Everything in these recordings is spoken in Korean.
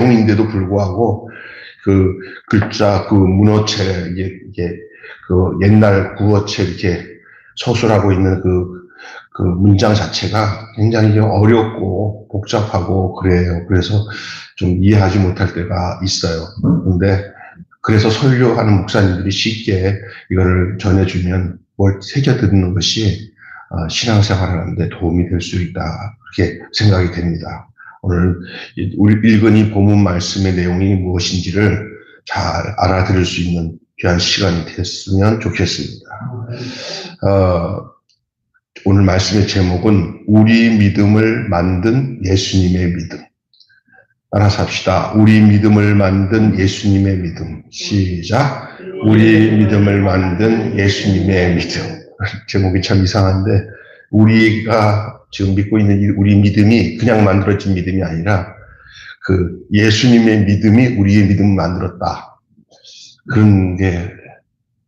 내용인데도 불구하고 그 글자, 그 문어체, 이게 그 옛날 구어체 이렇게 서술하고 있는 그 문장 자체가 굉장히 어렵고 복잡하고 그래요. 그래서 좀 이해하지 못할 때가 있어요. 근데 그래서 설교하는 목사님들이 쉽게 이거를 전해주면 뭘 새겨 듣는 것이 신앙생활을 하는데 도움이 될 수 있다. 그렇게 생각이 됩니다. 오늘 우리 읽은 이 본문 말씀의 내용이 무엇인지를 잘 알아들을 수 있는 귀한 시간이 됐으면 좋겠습니다. 오늘 말씀의 제목은 우리 믿음을 만든 예수님의 믿음. 따라서 합시다. 우리 믿음을 만든 예수님의 믿음. 시작. 우리 믿음을 만든 예수님의 믿음. 제목이 참 이상한데 우리가 지금 믿고 있는 우리 믿음이 그냥 만들어진 믿음이 아니라 그 예수님의 믿음이 우리의 믿음을 만들었다. 그런 게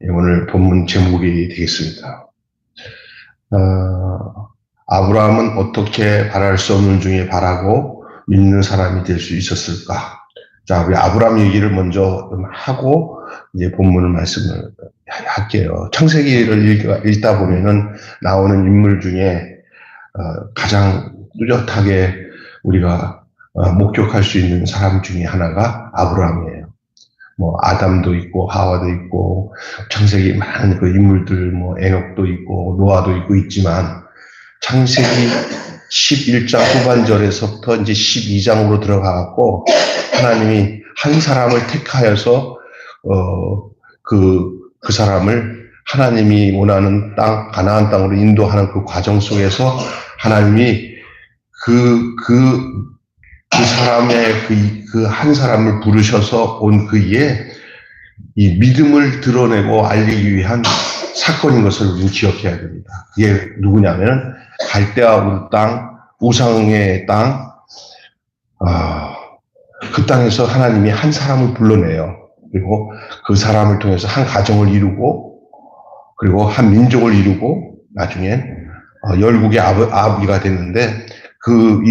오늘 본문 제목이 되겠습니다. 아브라함은 어떻게 바랄 수 없는 중에 바라고 믿는 사람이 될 수 있었을까? 자, 우리 아브라함 얘기를 먼저 하고 이제 본문을 말씀을 할게요. 창세기를 읽다 보면은 나오는 인물 중에 가장 뚜렷하게 우리가 목격할 수 있는 사람 중에 하나가 아브라함이에요. 뭐 아담도 있고 하와도 있고 창세기 많은 그 인물들 뭐 에녹도 있고 노아도 있고 있지만 창세기 11장 후반절에서부터 이제 12장으로 들어가갖고 하나님이 한 사람을 택하여서 그 사람을 하나님이 원하는 땅 가나안 땅으로 인도하는 그 과정 속에서 하나님이 그 사람의 그 한 사람을 부르셔서 온 그의 이 믿음을 드러내고 알리기 위한 사건인 것을 우리는 기억해야 됩니다. 이게 누구냐면 갈대아 울 땅, 우상의 땅, 그 땅에서 하나님이 한 사람을 불러내요. 그리고 그 사람을 통해서 한 가정을 이루고 그리고 한 민족을 이루고 나중엔 열국의 아비가 됐는데 그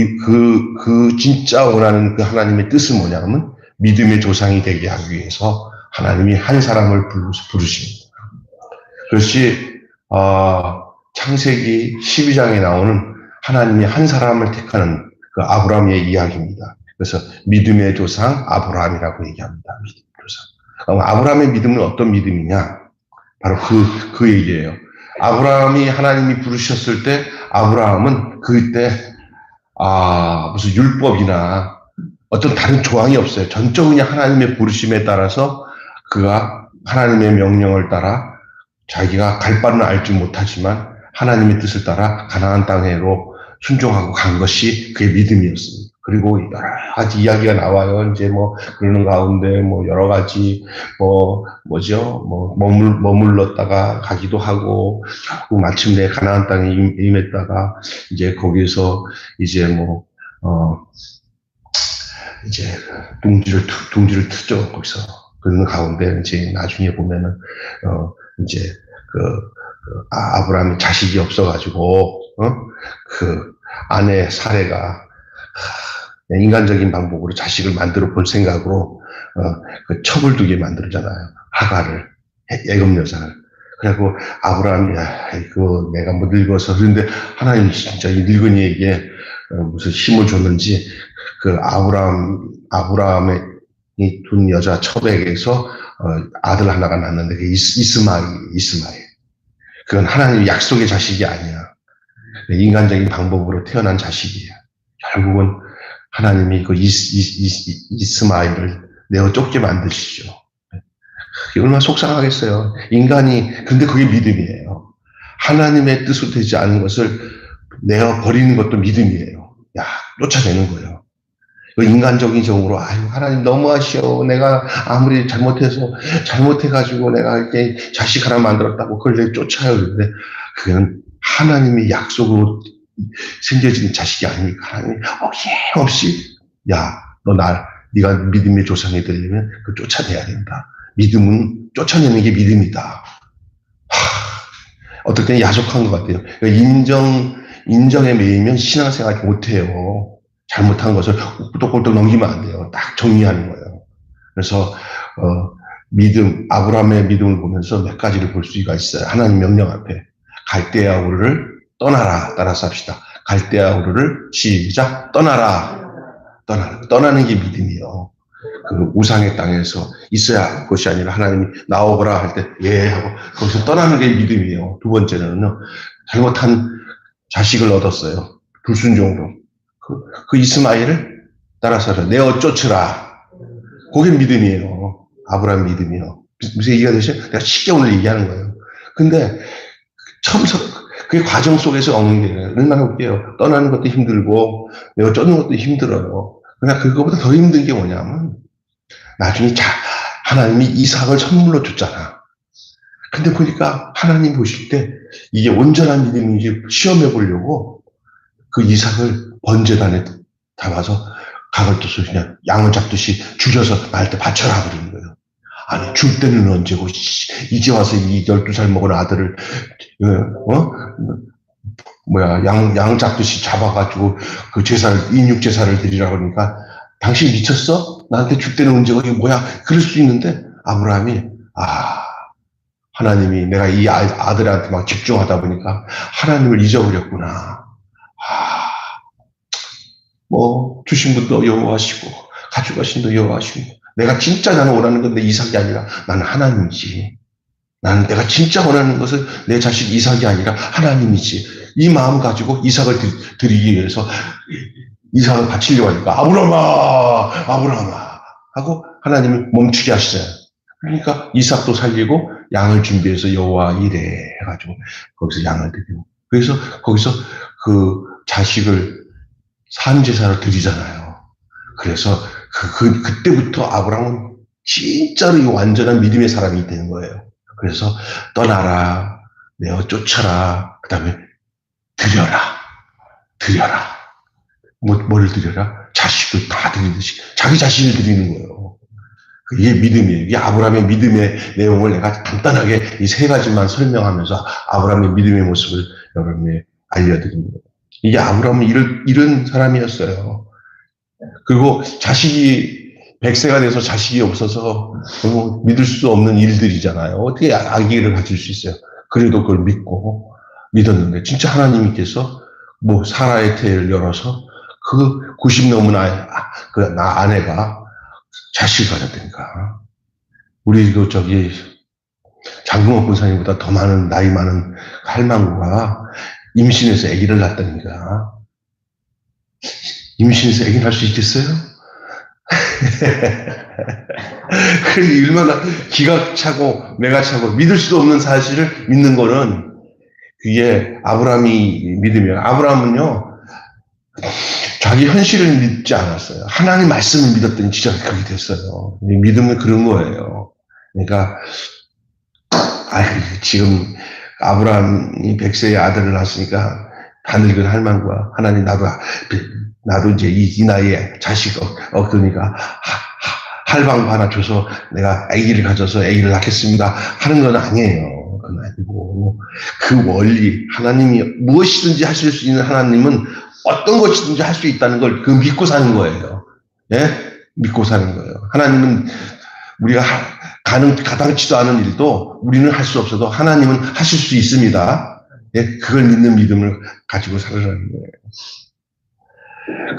진짜 원하는 그 하나님의 뜻은 뭐냐면 믿음의 조상이 되게 하기 위해서 하나님이 한 사람을 부르십니다. 그것이 창세기 12장에 나오는 하나님이 한 사람을 택하는 그 아브라함의 이야기입니다. 그래서 믿음의 조상 아브라함이라고 얘기합니다. 믿음의 조상. 그럼 아브라함의 믿음은 어떤 믿음이냐? 바로 그 얘기예요. 아브라함이 하나님이 부르셨을 때 아브라함은 그때 무슨 율법이나 어떤 다른 조항이 없어요. 전적으로 그냥 하나님의 부르심에 따라서 그가 하나님의 명령을 따라 자기가 갈 바는 알지 못하지만 하나님의 뜻을 따라 가나안 땅으로 순종하고 간 것이 그의 믿음이었습니다. 그리고 여러 가지 이야기가 나와요. 이제 뭐 그러는 가운데 뭐 여러 가지 머물렀다가 가기도 하고 결국 마침내 가나안 땅에 임했다가 이제 거기서 이제 이제 둥지를 트죠. 거기서 그러는 가운데 이제 나중에 보면은 이제 아브라함이 자식이 없어가지고 그 아내 사레가 인간적인 방법으로 자식을 만들어 볼 생각으로 그 첩을 두게 만들잖아요. 하가를, 애굽 여자를. 그래갖고 아브라함이 그거 내가 뭐 늙어서 그런데 하나님이 진짜 이 늙은이에게 무슨 힘을 줬는지 그 아브라함의 둔 여자 첩에게서 아들 하나가 낳는데 그게 이스마엘. 그건 하나님의 약속의 자식이 아니야. 인간적인 방법으로 태어난 자식이에요. 결국은 하나님이 그 이스마엘을 내어 쫓게 만드시죠. 그게 얼마나 속상하겠어요. 인간이, 근데 그게 믿음이에요. 하나님의 뜻으로 되지 않은 것을 내어 버리는 것도 믿음이에요. 쫓아내는 거예요. 인간적인 적으로, 하나님 너무 아쉬워. 내가 아무리 잘못해가지고 내가 이렇게 자식 하나 만들었다고 그걸 내 쫓아요. 그런데 그건 하나님의 약속으로 생겨진 자식이 아니니까 하나님이 없이 네가 믿음의 조상이 되려면 그 쫓아내야 된다. 믿음은 쫓아내는 게 믿음이다. 어떨 때는 야속한 것 같아요. 인정에 매이면 신앙생활 못해요. 잘못한 것을 꿀떡꿀떡 넘기면 안 돼요. 딱 정리하는 거예요. 그래서 아브라함의 믿음을 보면서 몇 가지를 볼 수가 있어요. 하나님 명령 앞에 갈대아 우르를 떠나라. 따라서 합시다. 갈대아 우르를 시작 떠나라. 떠나는 게 믿음이에요. 그 우상의 땅에서 있어야 할 것이 아니라 하나님이 나오거라 할 때 예 하고 거기서 떠나는 게 믿음이에요. 두 번째는요. 잘못한 자식을 얻었어요. 불순종으로. 그 이스마엘을 따라서 내어 쫓으라. 그게 믿음이에요. 아브라함 믿음이요. 무슨 얘기가 되죠? 내가 쉽게 오늘 얘기하는 거예요. 근데 그 과정 속에서 얻는 게 얼마나 웃겨요. 떠나는 것도 힘들고 내가 쫓는 것도 힘들어요. 그러나 그거보다 더 힘든 게 뭐냐면 나중에 하나님이 이삭을 선물로 줬잖아. 근데 보니까 하나님 보실 때 이게 온전한 믿음인지 시험해 보려고 그 이삭을 번제단에 담아서 가글도서 그냥 양을 잡듯이 죽여서 나한테 바쳐라 그러는 거예요. 아니 줄 때는 언제고 이제 와서 이 12살 먹은 아들을 양 잡듯이 잡아가지고 그 인육 제사를 드리라 그러니까 당신 미쳤어? 나한테 줄 때는 언제고 이게 뭐야? 그럴 수 있는데 아브라함이 하나님이 내가 이 아들한테 막 집중하다 보니까 하나님을 잊어버렸구나. 주신 분도 여호와시고 가져가신 분도 여호와시고 내가 진짜 나는 원하는 건 내 이삭이 아니라 나는 하나님이지. 나는 내가 진짜 원하는 것은 내 자식 이삭이 아니라 하나님이지. 이 마음 가지고 이삭을 드리기 위해서 이삭을 바치려고 하니까 아브라함아 하고 하나님이 멈추게 하시잖아요. 그러니까 이삭도 살리고 양을 준비해서 여호와 이래 해가지고 거기서 양을 드리고 그래서 거기서 그 자식을 산제사로 드리잖아요. 그래서 그때부터 아브라함은 진짜로 이 완전한 믿음의 사람이 되는 거예요. 그래서 떠나라, 내어 쫓아라, 그 다음에 드려라. 뭐를 드려라? 자식도 다 드리듯이 자기 자신을 드리는 거예요. 이게 믿음이에요. 이게 아브라함의 믿음의 내용을 내가 간단하게 이 세 가지만 설명하면서 아브라함의 믿음의 모습을 여러분에게 알려드립니다. 이게 아브라함은 이런 사람이었어요. 그리고 자식이 100세가 돼서 자식이 없어서 믿을 수 없는 일들이잖아요. 어떻게 아기를 가질 수 있어요? 그래도 그걸 믿었는데 진짜 하나님께서 사라의 태를 열어서 그 90 넘은 아내가 자식을 가졌다니까. 우리 장동원 권사님보다 더 나이 많은 할망구가 임신해서 아기를 낳았다니까. 임신해서 아기 낳을 수 있겠어요? 얼마나 기가 차고 매가 차고 믿을 수도 없는 사실을 믿는 거는 그게 아브라함이 믿음이에요. 아브라함은요 자기 현실을 믿지 않았어요. 하나님 말씀을 믿었더니 진짜 그렇게 됐어요. 믿음은 그런 거예요. 그러니까 지금 아브라함이 100세의 아들을 낳았으니까 다 늙은 할망구가 하나님 나도 이제 이 나이에 자식 얻으니까 할방구 하나 줘서 내가 아기를 가져서 아기를 낳겠습니다 하는 건 아니에요. 그건 아니고 그 원리 하나님이 무엇이든지 하실 수 있는 하나님은 어떤 것이든지 할 수 있다는 걸 믿고 사는 거예요. 예? 믿고 사는 거예요. 하나님은 우리가 가당치도 않은 일도 우리는 할 수 없어도 하나님은 하실 수 있습니다. 예? 그걸 믿는 믿음을 가지고 살아가는 거예요.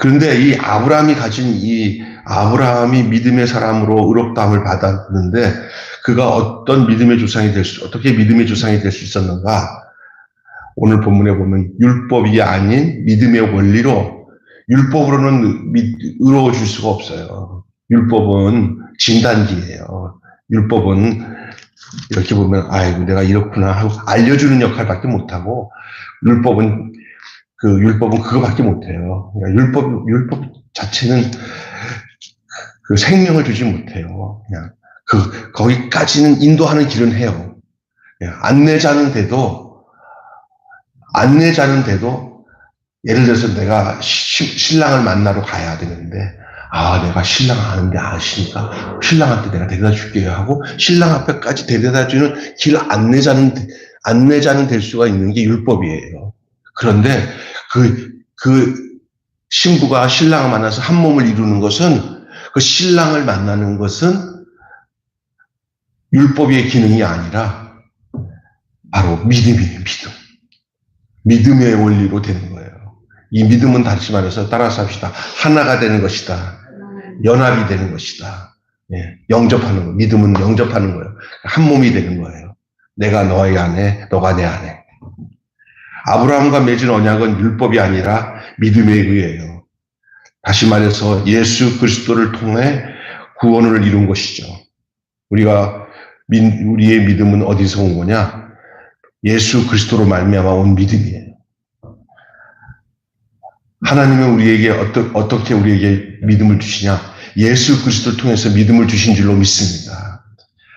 그런데 이 아브라함이 믿음의 사람으로 의롭다함을 받았는데 그가 어떻게 믿음의 조상이 될 수 있었는가? 오늘 본문에 보면 율법이 아닌 믿음의 원리로 율법으로는 의로워질 수가 없어요. 율법은 진단기예요. 율법은 이렇게 보면 내가 이렇구나 하고 알려주는 역할밖에 못하고 율법은 그거밖에 못해요. 그러니까 율법 자체는 그 생명을 주지 못해요. 그냥 거기까지는 인도하는 길은 해요. 안내자는 돼도 예를 들어서 내가 신랑을 만나러 가야 되는데 내가 신랑 아는데 아시니까 신랑한테 내가 데려다 줄게요 하고 신랑 앞에까지 데려다 주는 길 안내자는 될 수가 있는 게 율법이에요. 그런데 그 신부가 신랑을 만나서 한 몸을 이루는 것은, 그 신랑을 만나는 것은 율법의 기능이 아니라 바로 믿음이에요. 믿음의 원리로 되는 거예요. 이 믿음은 다시 말해서 따라서 합시다. 하나가 되는 것이다. 연합이 되는 것이다. 예, 영접하는 거. 믿음은 영접하는 거예요. 한 몸이 되는 거예요. 내가 너의 안에, 너가 내 안에. 아브라함과 맺은 언약은 율법이 아니라 믿음에 의해요. 다시 말해서 예수 그리스도를 통해 구원을 이룬 것이죠. 우리의 믿음은 어디서 온 거냐? 예수 그리스도로 말미암아 온 믿음이에요. 하나님은 우리에게 어떻게 우리에게 믿음을 주시냐? 예수 그리스도를 통해서 믿음을 주신 줄로 믿습니다.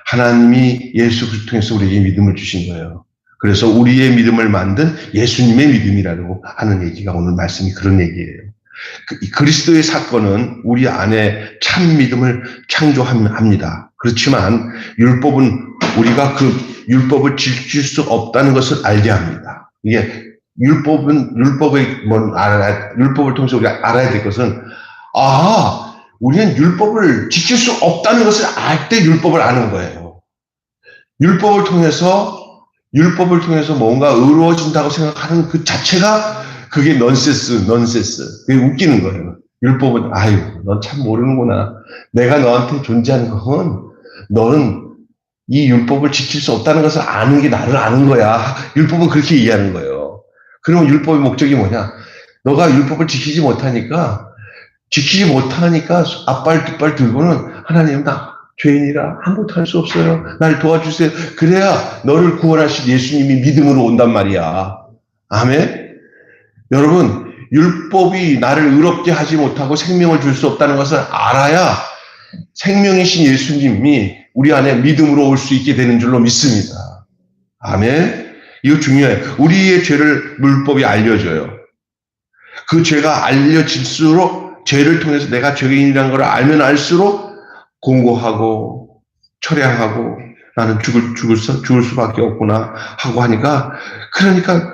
하나님이 예수 그리스도를 통해서 우리에게 믿음을 주신 거예요. 그래서 우리의 믿음을 만든 예수님의 믿음이라고 하는 얘기가 오늘 말씀이 그런 얘기예요. 그리스도의 사건은 우리 안에 참 믿음을 창조합니다. 그렇지만 율법은 우리가 그 율법을 지킬 수 없다는 것을 알게 합니다. 이게 율법을 통해서 우리가 알아야 될 것은, 우리는 율법을 지킬 수 없다는 것을 알 때 율법을 아는 거예요. 율법을 통해서 뭔가 의로워진다고 생각하는 그 자체가 그게 넌센스. 그게 웃기는 거예요. 율법은, 넌 참 모르는구나. 내가 너한테 존재하는 건, 너는 이 율법을 지킬 수 없다는 것을 아는 게 나를 아는 거야. 율법은 그렇게 이해하는 거예요. 그러면 율법의 목적이 뭐냐? 너가 율법을 지키지 못하니까 앞발 뒷발 들고는 하나님, 나 죄인이라 아무것도 할 수 없어요. 날 도와주세요. 그래야 너를 구원하실 예수님이 믿음으로 온단 말이야. 아멘? 여러분, 율법이 나를 의롭게 하지 못하고 생명을 줄 수 없다는 것을 알아야 생명이신 예수님이 우리 안에 믿음으로 올 수 있게 되는 줄로 믿습니다. 아멘? 이거 중요해요. 우리의 죄를 율법이 알려줘요. 그 죄가 알려질수록 죄를 통해서 내가 죄인이라는 걸 알면 알수록 공고하고 철회하고 나는 죽을 수밖에 없구나 하고 하니까, 그러니까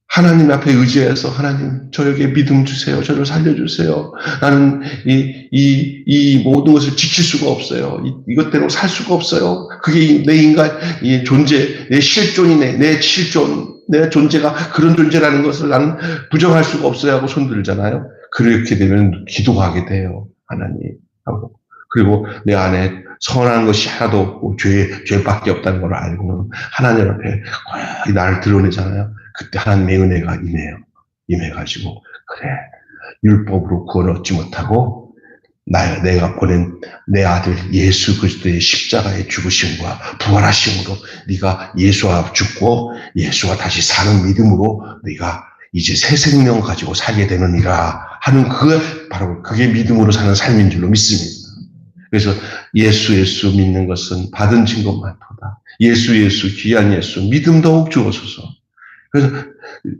하나님 앞에 의지해서, 하나님 저에게 믿음 주세요. 저를 살려주세요. 나는 이 모든 것을 지킬 수가 없어요. 이것대로 살 수가 없어요. 그게 내 이 존재, 내 실존이네. 내 실존, 내 존재가 그런 존재라는 것을 나는 부정할 수가 없어요 하고 손들잖아요. 그렇게 되면 기도하게 돼요. 하나님 하고. 그리고 내 안에 선한 것이 하나도 없고 죄밖에 없다는 걸 알고는 하나님 앞에 거의 나를 드러내잖아요. 그때 하나님의 은혜가 임해가지고, 그래, 율법으로 구원을 얻지 못하고 내가 보낸 내 아들 예수 그리스도의 십자가의 죽으심과 부활하심으로 네가 예수와 죽고 예수와 다시 사는 믿음으로 네가 이제 새 생명 가지고 살게 되느니라 하는 바로 그게 믿음으로 사는 삶인 줄로 믿습니다. 그래서 예수 믿는 것은 받은 증거만도다. 예수 귀한 예수 믿음 더욱 주옵소서. 그래서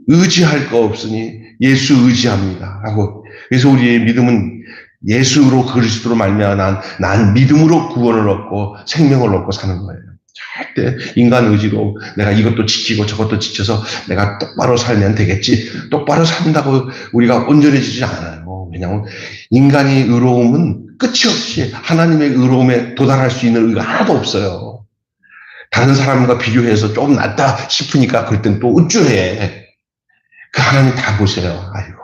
의지할 거 없으니 예수 의지합니다 하고, 그래서 우리의 믿음은 예수로 그리스도로 말미암아 난 믿음으로 구원을 얻고 생명을 얻고 사는 거예요. 절대 인간 의지로 내가 이것도 지키고 저것도 지켜서 내가 똑바로 살면 되겠지, 똑바로 산다고 우리가 온전해지지 않아요. 왜냐하면 인간의 의로움은 끝이 없이 하나님의 의로움에 도달할 수 있는 의가 하나도 없어요. 다른 사람과 비교해서 조금 낫다 싶으니까 그럴 땐 또 우쭐해. 그 하나님 다 보세요. 아이고,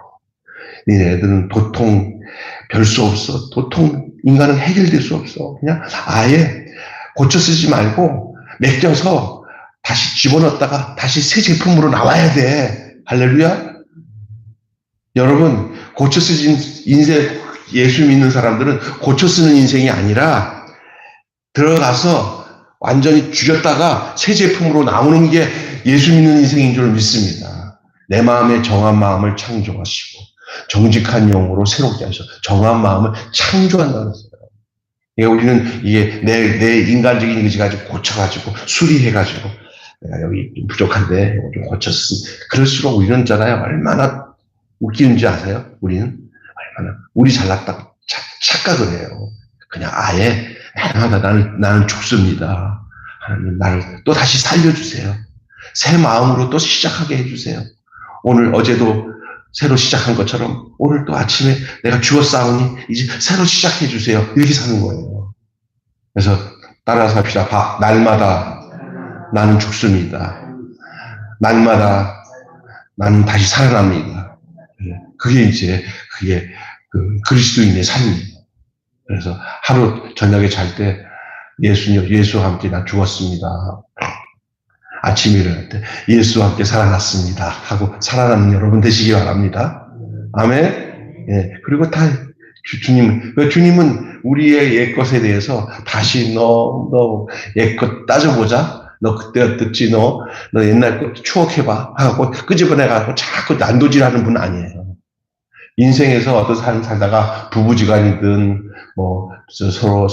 니네들은 도통 별 수 없어. 도통 인간은 해결될 수 없어. 그냥 아예 고쳐 쓰지 말고 맡겨서 다시 집어넣었다가 다시 새 제품으로 나와야 돼. 할렐루야. 여러분, 고쳐 쓰진 인생, 예수 믿는 사람들은 고쳐 쓰는 인생이 아니라 들어가서 완전히 죽였다가 새 제품으로 나오는 게 예수 믿는 인생인 줄 믿습니다. 내 마음에 정한 마음을 창조하시고 정직한 영으로 새롭게 하셔서 정한 마음을 창조한다는 거예요. 그러니까 우리는 이게 내 인간적인 의지 가지고 고쳐가지고 수리해가지고 내가 여기 좀 부족한데 좀 고쳤으니, 그럴수록 우리는 있잖아요. 얼마나 웃기는지 아세요? 우리는 얼마나 우리 잘났다고 착각을 해요. 그냥 아예 나는 죽습니다. 하나님 나를 또 다시 살려주세요. 새 마음으로 또 시작하게 해주세요. 어제도 새로 시작한 것처럼 오늘 또 아침에 내가 죽었사오니 이제 새로 시작해 주세요. 이렇게 사는 거예요. 그래서 따라서 합시다. 날마다 나는 죽습니다. 날마다 나는 다시 살아납니다. 그게 그 그리스도인의 삶이에요. 그래서 하루 저녁에 잘 때 예수와 함께 나 죽었습니다. 아침에 일어날 때 예수와 함께 살아났습니다 하고 살아나는 여러분 되시기 바랍니다. 아멘. 예. 그리고 다 주님은 우리의 옛것에 대해서 다시 너 옛것 따져보자. 너 그때 어땠지? 너 옛날 것 추억해봐 하고 끄집어내가지고 자꾸 난도질하는 분 아니에요. 인생에서 어떤 삶 살다가 부부지간이든 뭐 서로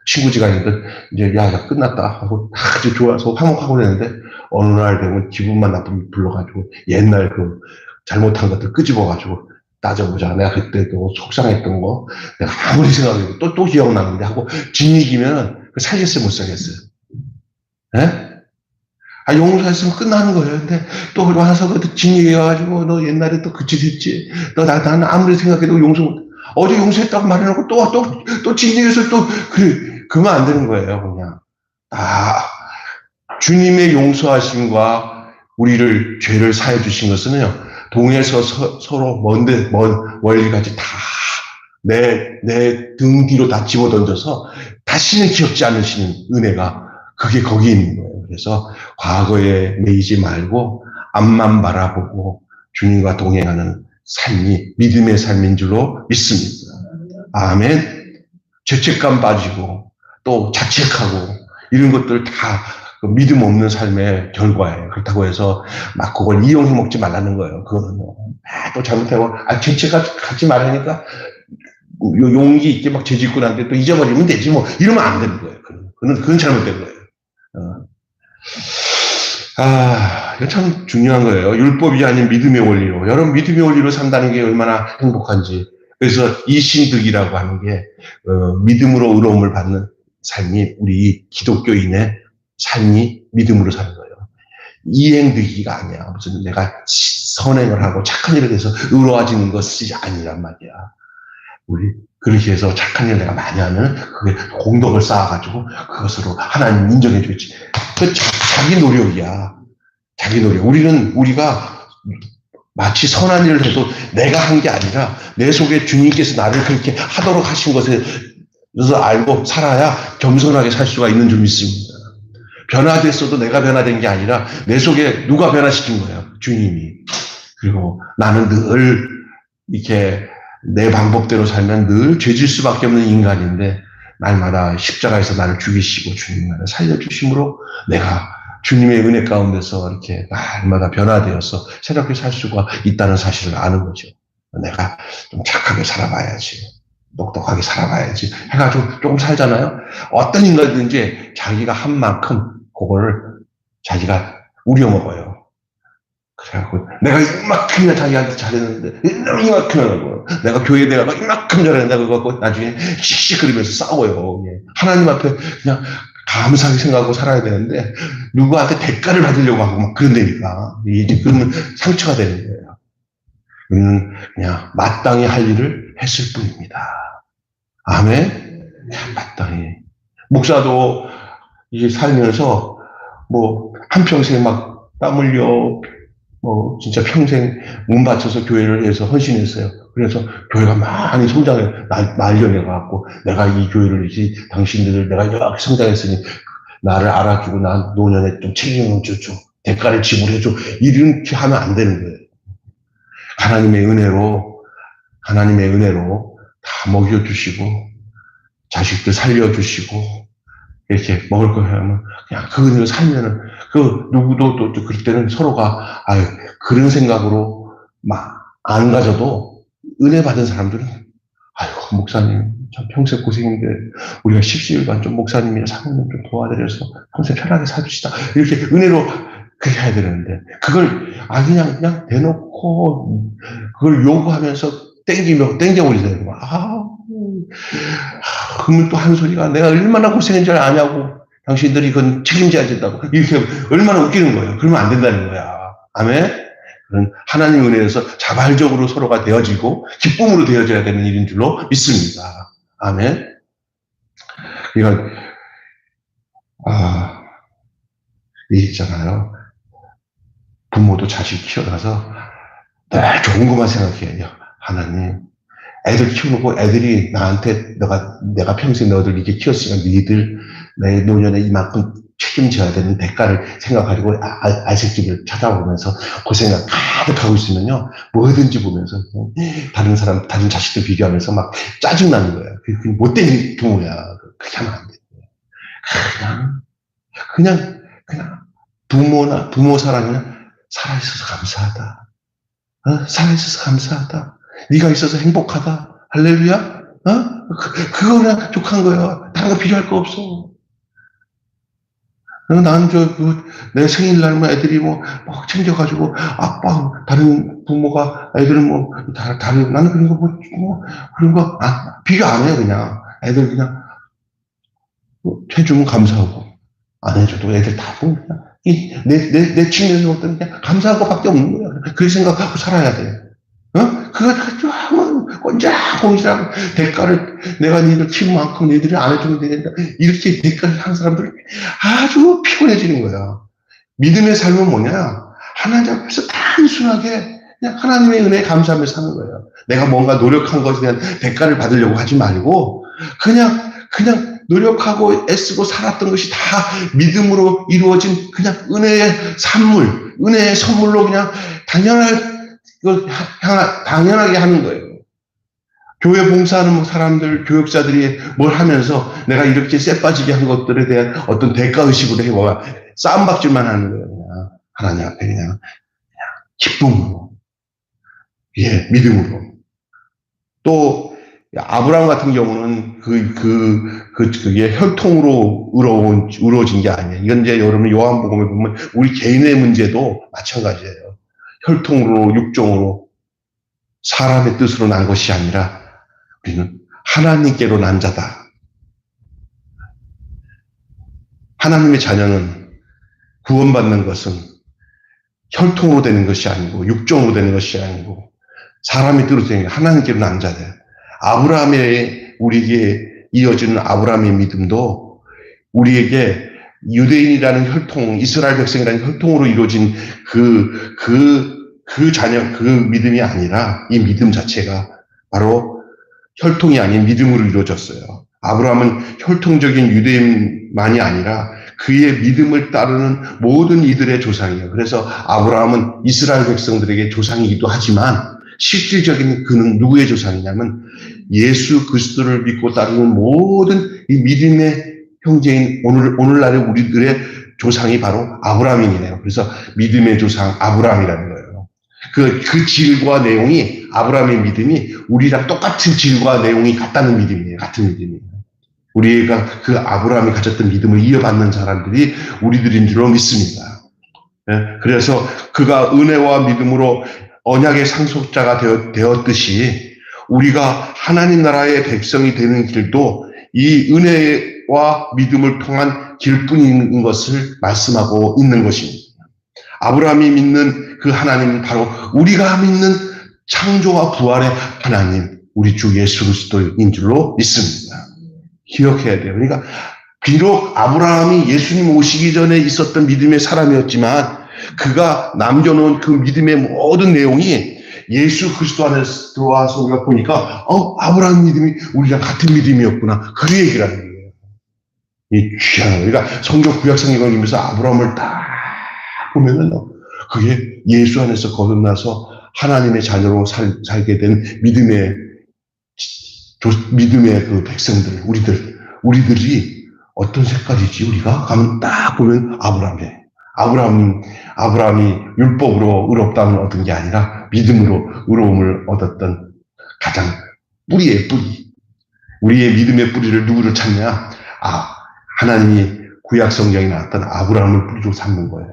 친구지간이든 이제 야 끝났다 하고 아주 좋아서 화목하고 되는데 어느 날 되면 기분만 나쁘면 불러가지고 옛날 그 잘못한 것들 끄집어가지고 따져보자. 내가 그때 또 속상했던 거 내가 아무리 생각해도 또 기억나는데 하고 뒷얘기면은 살겠어요 못 살겠어요. 예? 용서했으면 끝나는 거예요. 근데 또 와서 그 뒷얘기해가지고 너 옛날에 또 그 짓 했지. 나는 아무리 생각해도 어제 용서했다고 말해놓고 또 뒷얘기해서 그러면 안 되는 거예요. 그냥 주님의 용서하심과 우리를 죄를 사해 주신 것은요. 동에서 서로 멀리까지 다 내 등 뒤로 다 집어던져서 다시는 기억지 않으시는 은혜가 그게 거기 있는 거예요. 그래서 과거에 매이지 말고 앞만 바라보고 주님과 동행하는 삶이 믿음의 삶인 줄로 믿습니다. 아멘. 죄책감 빠지고 또 자책하고 이런 것들 다 믿음 없는 삶의 결과예요. 그렇다고 해서 막 그걸 이용해 먹지 말라는 거예요. 그거는 또 잘못하고 죄책하지 말라니까 용기 있게 막 죄짓고 난데 또 잊어버리면 되지 뭐 이러면 안 되는 거예요. 그건 잘못된 거예요. 이거 참 중요한 거예요. 율법이 아닌 믿음의 원리로. 여러분 믿음의 원리로 산다는 게 얼마나 행복한지. 그래서 이신득이라고 하는 게 믿음으로 의로움을 받는 삶이 우리 기독교인의 삶이 믿음으로 사는 거예요. 이행득이가 아니야. 무슨 내가 선행을 하고 착한 일을 해서 의로워지는 것이 아니란 말이야. 우리 그렇게 해서 착한 일을 내가 많이 하면 그게 공덕을 쌓아가지고 그것으로 하나님 인정해 주겠지. 그 자기 노력이야. 자기 노력. 우리가 마치 선한 일을 해도 내가 한 게 아니라 내 속에 주님께서 나를 그렇게 하도록 하신 것을 알고 살아야 겸손하게 살 수가 있는 줄 믿습니다. 변화됐어도 내가 변화된 게 아니라 내 속에 누가 변화시킨 거예요? 주님이. 그리고 나는 늘 이렇게 내 방법대로 살면 늘 죄질 수밖에 없는 인간인데 날마다 십자가에서 나를 죽이시고 주님 나를 살려주심으로 내가 주님의 은혜 가운데서 이렇게 날마다 변화되어서 새롭게 살 수가 있다는 사실을 아는 거죠. 내가 좀 착하게 살아봐야지. 똑똑하게 살아봐야지. 해가지고 조금 살잖아요. 어떤 인간든지 자기가 한 만큼 그거를 자기가 우려먹어요. 그래갖고 내가 이만큼이나 자기한테 잘했는데 이만큼이나 하고 내가 교회에 내가 이만큼 잘했는데 그거 갖고 나중에 씩씩거리면서 싸워요. 하나님 앞에 그냥 감사하게 생각하고 살아야 되는데 누구한테 대가를 받으려고 하고 막 그런다니까. 이제 그러면 상처가 되는 거예요. 우리는 그냥 마땅히 할 일을 했을 뿐입니다. 아멘. 마땅히. 목사도 이제 살면서 뭐 한평생 막 땀 흘려 뭐 진짜 평생 몸 바쳐서 교회를 해서 헌신했어요. 그래서 교회가 많이 성장해 말려내갖고 내가 이 교회를 이제 당신들을 내가 이렇게 성장했으니 나를 알아주고 난 노년에 좀 책임을 져줘 대가를 지불해줘 이렇게 하면 안 되는 거예요. 하나님의 은혜로 다 먹여주시고 자식들 살려주시고 이렇게 먹을 거 하면 그냥 그 은혜로 살면은 그 누구도 또 그럴 때는 서로가 그런 생각으로 막 안 가져도 은혜 받은 사람들은 목사님 참 평생 고생인데 우리가 십시일반 좀 목사님이나 사모님 좀 도와드려서 평생 편하게 살읍시다 이렇게 은혜로 그렇게 해야 되는데 그걸 그냥 대놓고 그걸 요구하면서 땡겨버리는 거야. 그러면 또 한 소리가 내가 얼마나 고생한 줄 아냐고 당신들이 그건 책임져야 된다고 이렇게 얼마나 웃기는 거예요. 그러면 안 된다는 거야. 아멘. 그런 하나님의 은혜에서 자발적으로 서로가 되어지고 기쁨으로 되어져야 되는 일인 줄로 믿습니다. 아멘. 이건 이 있잖아요. 부모도 자식 키워가서 늘 좋은 것만 생각해요. 하나님, 애들 키우고 애들이 나한테 내가 평생 너희들 이렇게 키웠으니까 너희들 내 노년에 이만큼 책임져야 되는 대가를 생각하고 아이새끼를 찾아보면서 그 생각 가득하고 있으면요, 뭐든지 보면서 다른 자식들 비교하면서 막 짜증나는 거예요. 그게 못된 부모야. 그렇게 하면 안 돼. 그냥 부모 사랑이나 살아있어서 감사하다. 살아있어서 감사하다. 네가 있어서 행복하다. 할렐루야. 그거 그냥 족한 거야. 다른 거 필요할 거 없어. 나는 내 생일날 애들이 막 챙겨가지고, 아빠, 다른 부모가, 애들은 다른, 나는 그런 거 그런 거, 비교 안 해요, 그냥. 애들 그냥, 해주면 감사하고, 안 해줘도 애들 다 그냥, 내 측면에서 보면 그냥 감사할 것밖에 없는 거야. 그렇게 생각하고 살아야 돼. 그거 좀 꼰장꼰장 대가를 내가 니들 키운 만큼 니들이 안 해주면 되겠다. 이렇게 대가를 하는 사람들 아주 피곤해지는 거야. 믿음의 삶은 뭐냐? 하나님 앞에서 단순하게 그냥 하나님의 은혜에 감사하며 사는 거예요. 내가 뭔가 노력한 것에 대한 대가를 받으려고 하지 말고 그냥 노력하고 애쓰고 살았던 것이 다 믿음으로 이루어진 그냥 은혜의 산물, 은혜의 선물로 그냥 당연하게 하는 거예요. 교회 봉사하는 사람들, 교육자들이 뭘 하면서 내가 이렇게 쎄 빠지게 한 것들에 대한 어떤 대가의식으로 해와 싸움박질만 하는 거예요. 그냥 하나님 앞에 그냥 기쁨으로, 믿음으로. 또 아브라함 같은 경우는 그게 혈통으로 이루어진 게 아니에요. 이건 이제 여러분 요한복음에 보면 우리 개인의 문제도 마찬가지예요. 혈통으로, 육종으로, 사람의 뜻으로 난 것이 아니라 우리는 하나님께로 난 자다. 하나님의 자녀는 구원받는 것은 혈통으로 되는 것이 아니고 육종으로 되는 것이 아니고 사람의 뜻으로 되는 하나님께로 난 자다. 우리에게 이어지는 아브라함의 믿음도 우리에게 유대인이라는 혈통, 이스라엘 백성이라는 혈통으로 이루어진 그 믿음이 아니라 이 믿음 자체가 바로 혈통이 아닌 믿음으로 이루어졌어요. 아브라함은 혈통적인 유대인만이 아니라 그의 믿음을 따르는 모든 이들의 조상이에요. 그래서 아브라함은 이스라엘 백성들에게 조상이기도 하지만 실질적인 그는 누구의 조상이냐면 예수 그리스도를 믿고 따르는 모든 이 믿음의 형제인 오늘날의 우리들의 조상이 바로 아브라함이네요. 그래서 믿음의 조상 아브라함이라는 거예요. 그 질과 내용이 아브라함의 믿음이 우리랑 똑같은 질과 내용이 같다는 믿음이에요. 같은 믿음이에요. 우리가 그 아브라함이 가졌던 믿음을 이어받는 사람들이 우리들인 줄로 믿습니다. 그래서 그가 은혜와 믿음으로 언약의 상속자가 되었듯이 우리가 하나님 나라의 백성이 되는 길도 이 은혜와 믿음을 통한 길뿐인 것을 말씀하고 있는 것입니다. 아브라함이 믿는 그 하나님은 바로 우리가 믿는 창조와 부활의 하나님, 우리 주 예수 그리스도인 줄로 믿습니다. 기억해야 돼요. 그러니까 비록 아브라함이 예수님 오시기 전에 있었던 믿음의 사람이었지만 그가 남겨놓은 그 믿음의 모든 내용이 예수 그리스도 안에서 들어와서 우리가 보니까 아브라함 믿음이 우리랑 같은 믿음이었구나. 그 얘기라는 거예요. 이 귀한 거예요. 그러니까 성경 구약 성경을 읽으면서 아브라함을 딱 보면은 그게 예수 안에서 거듭나서 하나님의 자녀로 살게 된 믿음의 그 백성들, 우리들이 어떤 색깔이지? 우리가 가면 딱 보면 아브라함이 율법으로 의롭다함을 얻은 게 아니라 믿음으로 의로움을 얻었던 가장 뿌리의 뿌리. 우리의 믿음의 뿌리를 누구를 찾냐? 하나님이 구약 성경에 나왔던 아브라함을 뿌리로 삼는 거예요.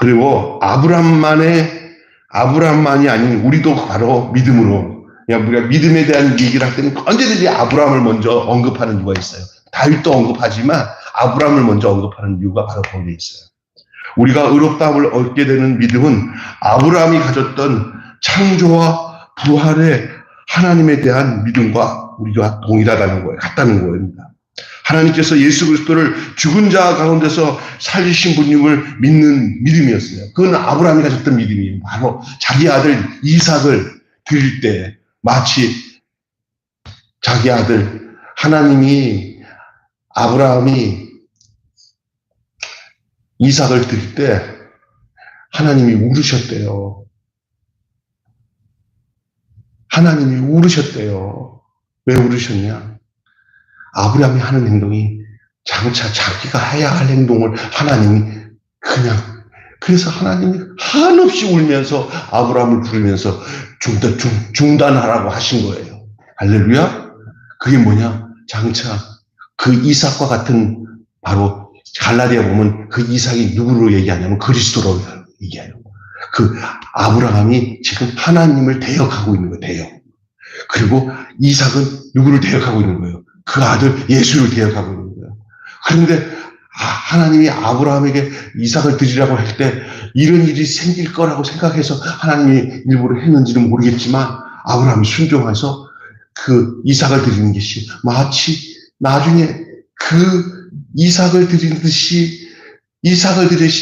그리고 아브라함만이 아닌 우리도 바로 믿음으로, 우리가 믿음에 대한 얘기를 할 때는 언제든지 아브라함을 먼저 언급하는 이유가 있어요. 다윗도 언급하지만 아브라함을 먼저 언급하는 이유가 바로 거기에 있어요. 우리가 의롭다함을 얻게 되는 믿음은 아브라함이 가졌던 창조와 부활의 하나님에 대한 믿음과 우리가 동일하다는 거예요. 같다는 거입니다. 하나님께서 예수 그리스도를 죽은 자 가운데서 살리신 분임을 믿는 믿음이었어요. 그건 아브라함이 가졌던 믿음이에요. 바로 자기 아들 이삭을 드릴 때 마치 자기 아들 아브라함이 이삭을 드릴 때 하나님이 울으셨대요. 하나님이 울으셨대요. 왜 울으셨냐? 아브라함이 하는 행동이 장차 자기가 해야 할 행동을 하나님이 그래서 하나님이 한없이 울면서 아브라함을 부르면서 중단하라고 하신 거예요. 할렐루야? 그게 뭐냐? 장차 그 이삭과 같은 바로 갈라디아 보면 그 이삭이 누구로 얘기하냐면 그리스도로 얘기해요. 그 아브라함이 지금 하나님을 대역하고 있는 거예요. 대역. 그리고 이삭은 누구를 대역하고 있는 거예요? 그 아들 예수를 대역하고 있는 거예요. 그런데 하나님이 아브라함에게 이삭을 드리라고 할 때 이런 일이 생길 거라고 생각해서 하나님이 일부러 했는지는 모르겠지만 아브라함이 순종해서 그 이삭을 드리는 것이 마치 나중에 그 이삭을 드리듯이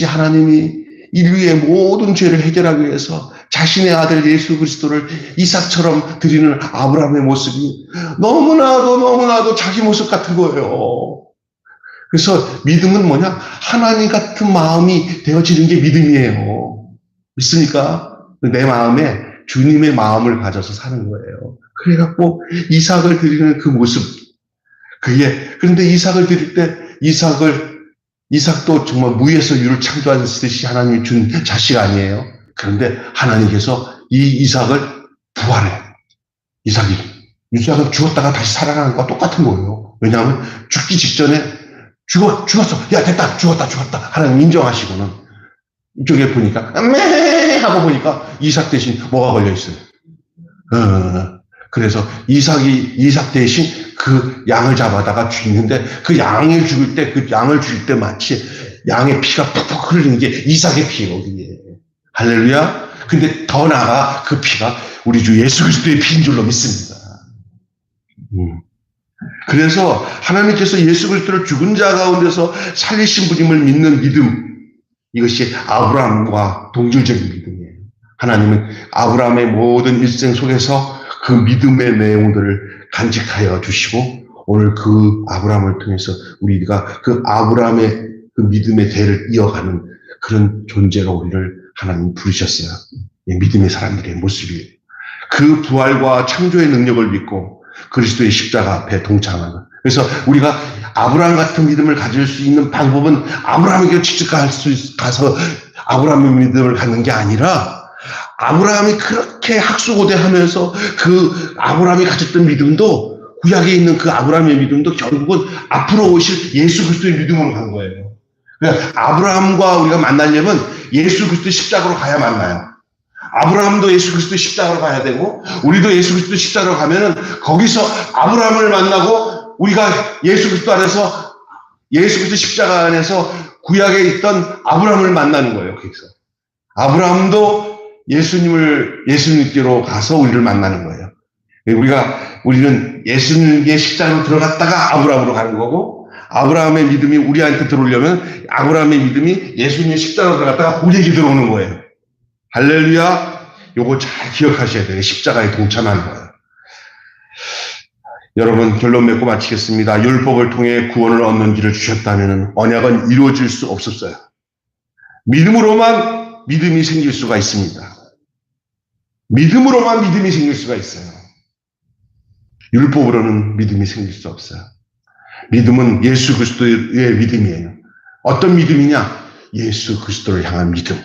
하나님이 인류의 모든 죄를 해결하기 위해서 자신의 아들 예수 그리스도를 이삭처럼 드리는 아브라함의 모습이 너무나도 자기 모습 같은 거예요. 그래서 믿음은 뭐냐? 하나님 같은 마음이 되어지는 게 믿음이에요. 믿습니까? 내 마음에 주님의 마음을 가져서 사는 거예요. 그래갖고 이삭을 드리는 그 모습. 그런데 이삭을 드릴 때 이삭도 정말 무에서 유를 창조하셨듯이 하나님이 준 자식 아니에요. 그런데 하나님께서 이 이삭을 부활해. 이삭은 죽었다가 다시 살아나는 것과 똑같은 거예요. 왜냐하면 죽기 직전에 죽었어. 야, 됐다. 죽었다. 하나님 인정하시고는 이쪽에 보니까 하고 보니까 이삭 대신 뭐가 걸려있어요. 그래서 이삭 대신 그 양을 잡아다가 죽이는데 그 양을 죽일 때 마치 양의 피가 푹푹 흐르는 게 이삭의 피예요. 할렐루야. 근데 더 나아가 그 피가 우리 주 예수 그리스도의 피인 줄로 믿습니다. 그래서 하나님께서 예수 그리스도를 죽은 자 가운데서 살리신 분임을 믿는 믿음, 이것이 아브라함과 동질적인 믿음이에요. 하나님은 아브라함의 모든 일생 속에서 그 믿음의 내용들을 간직하여 주시고 오늘 그 아브라함을 통해서 우리가 그 아브라함의 그 믿음의 대를 이어가는 그런 존재로 우리를 하나님 부르셨어요. 믿음의 사람들의 모습이에요. 그 부활과 창조의 능력을 믿고 그리스도의 십자가 앞에 동참하는. 그래서 우리가 아브라함 같은 믿음을 가질 수 있는 방법은 아브라함에게 직접 가서 아브라함의 믿음을 갖는 게 아니라 아브라함이 그렇게 학수고대하면서 그 아브라함이 가졌던 믿음도 구약에 있는 그 아브라함의 믿음도 결국은 앞으로 오실 예수 그리스도의 믿음으로 간 거예요. 그러니까 아브라함과 우리가 만나려면 예수 그리스도의 십자가로 가야 만나요. 아브라함도 예수 그리스도의 십자가로 가야 되고 우리도 예수 그리스도의 십자가로 가면은 거기서 아브라함을 만나고 우리가 예수 그리스도 안에서 예수 그리스도 십자가 안에서 구약에 있던 아브라함을 만나는 거예요. 거기서 아브라함도 예수님께로 가서 우리를 만나는 거예요. 우리는 예수님의 십자가로 들어갔다가 아브라함으로 가는 거고 아브라함의 믿음이 우리한테 들어오려면 아브라함의 믿음이 예수님의 십자가로 들어갔다가 우리에게 들어오는 거예요. 할렐루야. 요거 잘 기억하셔야 돼요. 십자가에 동참하는 거예요. 여러분 결론 맺고 마치겠습니다. 율법을 통해 구원을 얻는 길을 주셨다면 언약은 이루어질 수 없었어요. 믿음으로만 믿음이 생길 수가 있습니다. 믿음으로만 믿음이 생길 수가 있어요. 율법으로는 믿음이 생길 수 없어요. 믿음은 예수 그리스도의 믿음이에요. 어떤 믿음이냐? 예수 그리스도를 향한 믿음.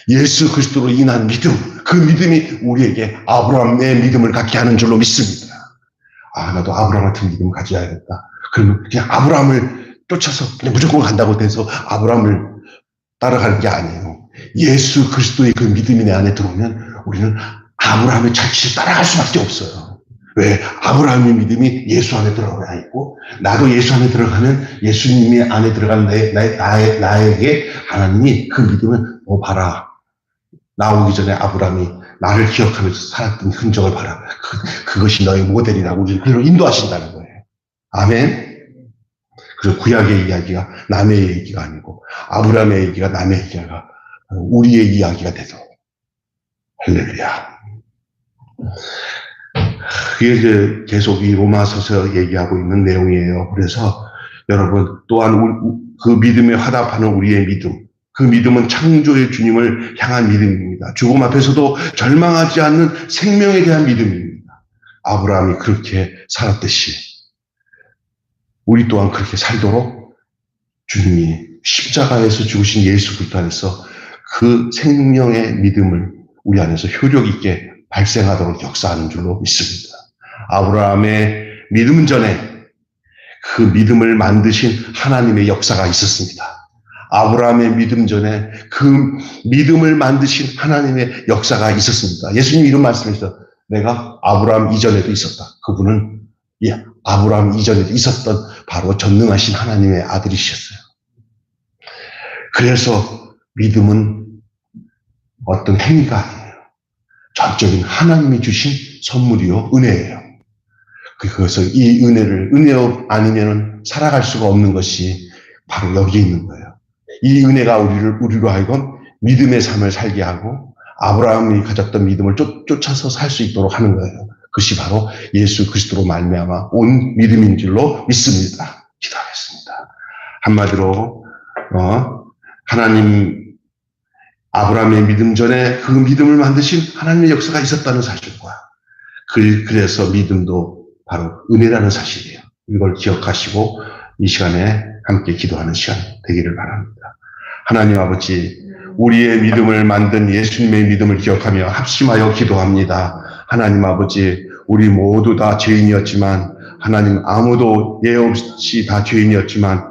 예수 그리스도로 인한 믿음. 그 믿음이 우리에게 아브라함의 믿음을 갖게 하는 줄로 믿습니다. 나도 아브라함 같은 믿음을 가져야겠다. 그러면 그냥 아브라함을 쫓아서 그냥 무조건 간다고 해서 아브라함을 따라가는 게 아니에요. 예수 그리스도의 그 믿음이 내 안에 들어오면 우리는 아브라함의 자취를 따라갈 수밖에 없어요. 왜? 아브라함의 믿음이 예수 안에 들어가 있고, 나도 예수 안에 들어가면 예수님이 안에 들어간 나에게 하나님이 그 믿음을, 봐라. 나오기 전에 아브라함이 나를 기억하면서 살았던 흔적을 봐라. 그것이 너의 모델이라고 우리를 그대로 인도하신다는 거예요. 아멘. 그래서 구약의 이야기가 남의 얘기가 아니고, 아브라함의 얘기가 남의 얘기가 우리의 이야기가 되도록. 할렐루야. 그게 이제 계속 이 로마서서 얘기하고 있는 내용이에요. 그래서 여러분 또한 그 믿음에 화답하는 우리의 믿음, 그 믿음은 창조의 주님을 향한 믿음입니다. 죽음 앞에서도 절망하지 않는 생명에 대한 믿음입니다. 아브라함이 그렇게 살았듯이 우리 또한 그렇게 살도록 주님이 십자가에서 죽으신 예수 그리스도 안에서 그 생명의 믿음을 우리 안에서 효력 있게 발생하도록 역사하는 줄로 믿습니다. 아브라함의 믿음 전에 그 믿음을 만드신 하나님의 역사가 있었습니다. 아브라함의 믿음 전에 그 믿음을 만드신 하나님의 역사가 있었습니다. 예수님이 이런 말씀하셨어요. 내가 아브라함 이전에도 있었다. 그분은 아브라함 이전에도 있었던 바로 전능하신 하나님의 아들이셨어요. 그래서 믿음은 어떤 행위가 아니에요. 전적인 하나님이 주신 선물이요, 은혜예요. 그래서 이 은혜 아니면 살아갈 수가 없는 것이 바로 여기에 있는 거예요. 이 은혜가 우리로 하여금 믿음의 삶을 살게 하고 아브라함이 가졌던 믿음을 쫓아서 살 수 있도록 하는 거예요. 그것이 바로 예수 그리스도로 말미암아 온 믿음인 줄로 믿습니다. 기도하겠습니다. 한마디로 하나님 아브라함의 믿음 전에 그 믿음을 만드신 하나님의 역사가 있었다는 사실과 그래서 믿음도 바로 은혜라는 사실이에요. 이걸 기억하시고 이 시간에 함께 기도하는 시간 되기를 바랍니다. 하나님 아버지, 우리의 믿음을 만든 예수님의 믿음을 기억하며 합심하여 기도합니다. 하나님 아버지, 우리 모두 다 죄인이었지만 하나님 아무도 예 없이 다 죄인이었지만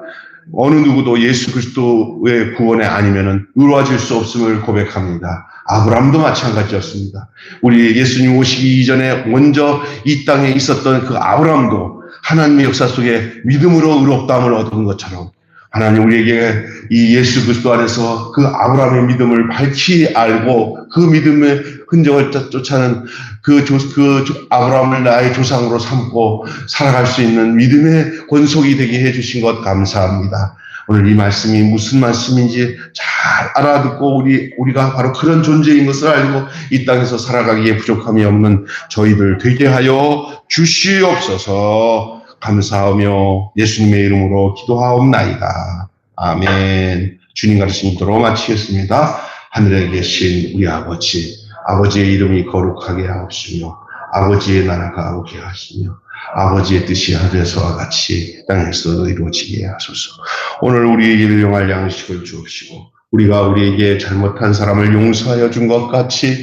어느 누구도 예수 그리스도의 구원에 아니면은 이루어질 수 없음을 고백합니다. 아브라함도 마찬가지였습니다. 우리 예수님 오시기 이전에 먼저 이 땅에 있었던 그 아브라함도 하나님의 역사 속에 믿음으로 의롭다함을 얻은 것처럼 하나님 우리에게 이 예수 그리스도 안에서 그 아브라함의 믿음을 밝히 알고 그 믿음의 흔적을 쫓아는 그 아브라함을 나의 조상으로 삼고 살아갈 수 있는 믿음의 권속이 되게 해주신 것 감사합니다. 오늘 이 말씀이 무슨 말씀인지 잘 알아듣고 우리가 바로 그런 존재인 것을 알고 이 땅에서 살아가기에 부족함이 없는 저희들 되게 하여 주시옵소서. 감사하며 예수님의 이름으로 기도하옵나이다. 아멘. 주님 가르치신 대로 마치겠습니다. 하늘에 계신 우리 아버지, 아버지의 이름이 거룩하게 하옵시며 아버지의 나라가 오게 하시며 아버지의 뜻이 하늘에서와 같이 땅에서도 이루어지게 하소서. 오늘 우리에게 일용할 양식을 주옵시고 우리가 우리에게 잘못한 사람을 용서하여 준 것 같이